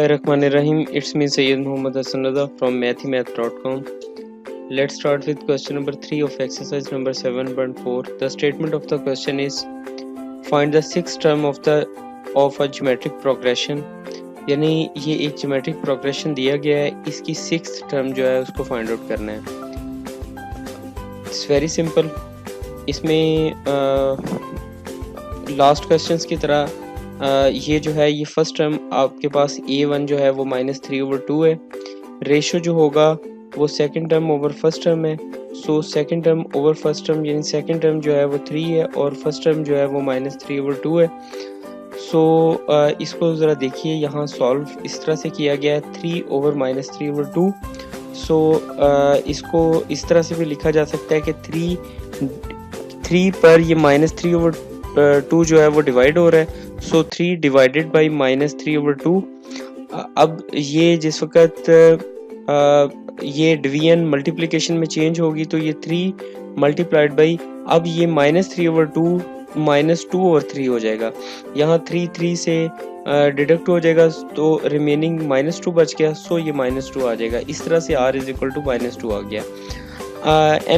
Bismillahirrahmanirrahim. It's me Sayyid Muhammad Hassan Raza from mathymath.com. Let's start with question number 3 of exercise number 7.4. The statement of the question is find the sixth term of a geometric progression. यानी ये एक geometric progression दिया गया है, इसकी sixth term जो है उसको find out करना है. It's very simple. इसमें लास्ट क्वेश्चंस की तरह ये जो है ये फर्स्ट टर्म आपके पास a1 जो है वो -3/2 है. रेशो जो होगा वो second term over first term है. So second term over first term यानी सेकंड टर्म जो है वो 3 है और फर्स्ट टर्म जो है वो -3/2 है. सो इसको ज़रा देखिए, यहाँ सॉल्व इस तरह से किया गया है 3 ओवर -3/2. सो इसको इस तरह से भी लिखा जा सकता है कि 3 पर ये -3/2 जो है वो डिवाइड हो रहा है. सो 3 डिवाइडेड बाई -3/2. अब ये जिस वक्त ये डिवीजन मल्टीप्लिकेशन में चेंज होगी तो ये 3 मल्टीप्लाइड बाई, अब ये -3/2 -2/3 हो जाएगा. यहाँ 3 से डिडक्ट हो जाएगा तो रिमेनिंग -2 बच गया. सो ये -2 आ जाएगा. इस तरह से r = -2 आ गया.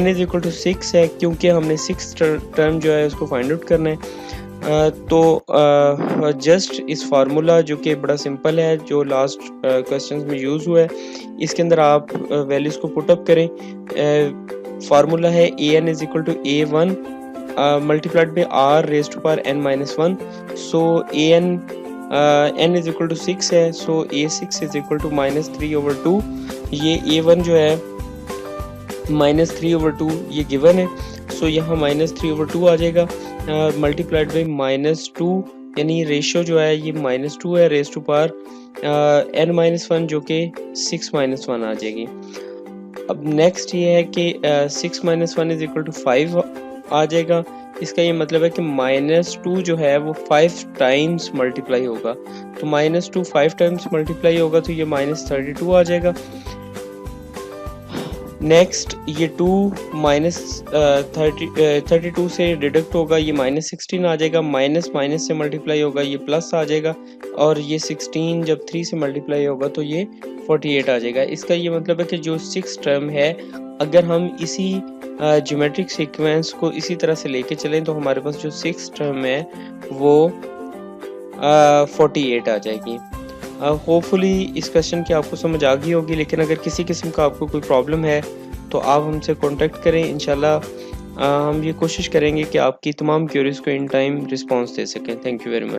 n = 6 है क्योंकि हमने 6 टर्म जो है उसको फाइंड आउट करना है. तो जस्ट इस फार्मूला जो कि बड़ा सिंपल है, जो लास्ट क्वेश्चंस में यूज़ हुआ है, इसके अंदर आप वैल्यूज़ को पुट अप करें. फार्मूला है an = a1 multiplied by r raised to power n-1. So n = 6 है. सो a6 = -3/2. ये a1 जो है -3/2 ये गिवन है. सो यहाँ -3/2 आ जाएगा मल्टीप्लाइड बाई -2 यानी रेशियो जो है ये -2 है रेज़ टू पावर n-1 जो कि 6-1 आ जाएगी. अब नेक्स्ट ये है कि 6-1 = 5 आ जाएगा. इसका ये मतलब है कि -2 जो है वो 5 टाइम्स मल्टीप्लाई होगा. तो -2 5 टाइम्स मल्टीप्लाई होगा तो ये -32 आ जाएगा. नेक्स्ट ये 2 -32 से डिडक्ट होगा, ये -16 आ जाएगा. माइनस से मल्टीप्लाई होगा ये प्लस आ जाएगा. और ये 16 जब 3 से मल्टीप्लाई होगा तो ये 48 आ जाएगा. इसका ये मतलब है कि जो 6 टर्म है, अगर हम इसी ज्योमेट्रिक सीक्वेंस को इसी तरह से लेके चलें तो हमारे पास जो 6 टर्म है वो 48 आ जाएगी. होपफुली इस क्वेश्चन की आपको समझ आ गई होगी, लेकिन अगर किसी किस्म का आपको कोई प्रॉब्लम है तो आप हमसे कांटेक्ट करें. इंशाल्लाह हम ये कोशिश करेंगे कि आपकी तमाम क्वेरीज को इन टाइम रिस्पांस दे सकें. Thank you very much.